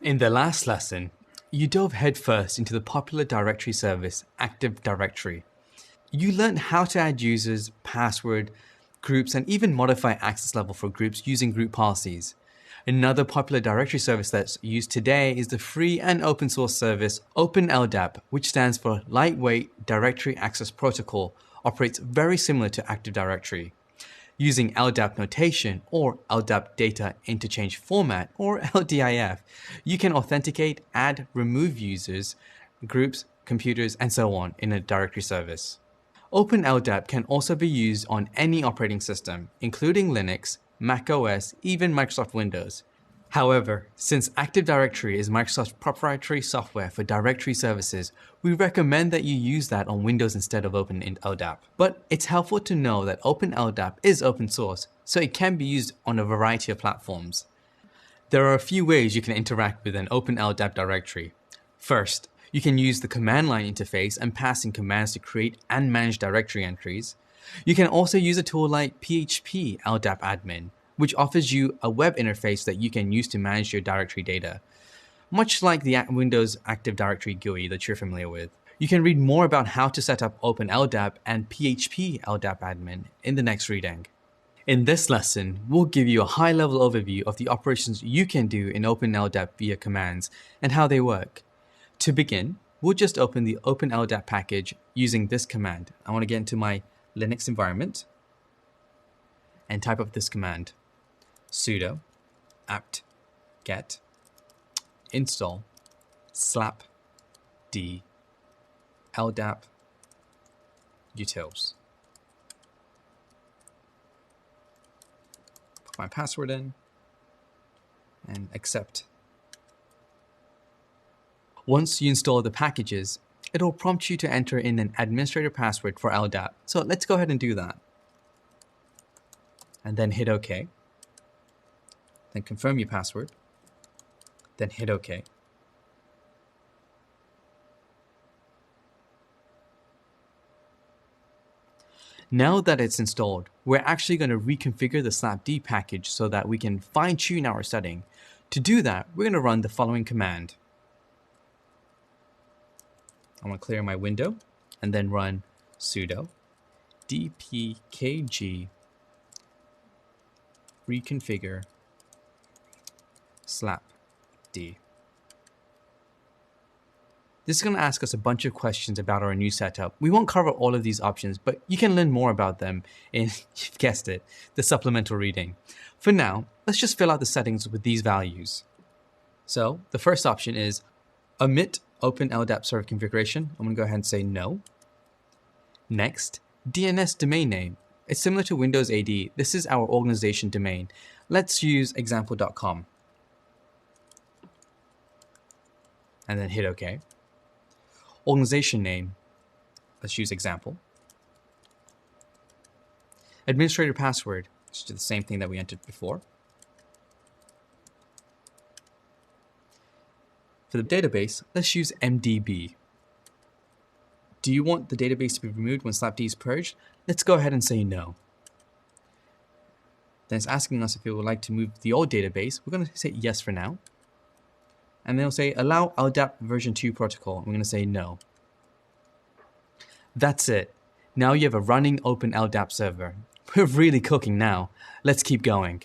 In the last lesson, you dove headfirst into the popular directory service Active Directory. You learned how to add users, password, groups, and even modify access level for groups using group policies. Another popular directory service that's used today is the free and open source service OpenLDAP, which stands for Lightweight Directory Access Protocol, operates very similar to Active Directory. Using LDAP notation or LDAP data interchange format or LDIF, you can authenticate, add, remove users, groups, computers, and so on in a directory service. OpenLDAP can also be used on any operating system, including Linux, Mac OS, even Microsoft Windows. However, since Active Directory is Microsoft's proprietary software for directory services, we recommend that you use that on Windows instead of OpenLDAP. But it's helpful to know that OpenLDAP is open source, so it can be used on a variety of platforms. There are a few ways you can interact with an OpenLDAP directory. First, you can use the command line interface and pass in commands to create and manage directory entries. You can also use a tool like PHP LDAP admin, which offers you a web interface that you can use to manage your directory data, much like the Windows Active Directory GUI that you're familiar with. You can read more about how to set up OpenLDAP and PHP LDAP admin in the next reading. In this lesson, we'll give you a high-level overview of the operations you can do in OpenLDAP via commands and how they work. To begin, we'll just open the OpenLDAP package using this command. I want to get into my Linux environment and type up this command: sudo apt get install slap d ldap utils. Put my password in and accept. Once you install the packages, it'll prompt you to enter in an administrator password for LDAP. So let's go ahead and do that. And then hit OK. Then confirm your password. Then hit OK. Now that it's installed, we're actually going to reconfigure the slapd package so that we can fine-tune our setting. To do that, we're going to run the following command. I want to clear my window and then run sudo dpkg reconfigure slapd. This is going to ask us a bunch of questions about our new setup. We won't cover all of these options, but you can learn more about them in, you've guessed it, the supplemental reading. For now, let's just fill out the settings with these values. So the first option is omit OpenLDAP server configuration. I'm going to go ahead and say no. Next, DNS domain name. It's similar to Windows AD. This is our organization domain. Let's use example.com. And then hit OK. Organization name. Let's use example. Administrator password. Let's do the same thing that we entered before. For the database, let's use MDB. Do you want the database to be removed when slapd is purged? Let's go ahead and say no. Then it's asking us if we would like to move the old database. We're going to say yes for now. And then it'll say allow LDAP version 2 protocol. I'm going to say no. That's it. Now you have a running OpenLDAP server. We're really cooking now. Let's keep going.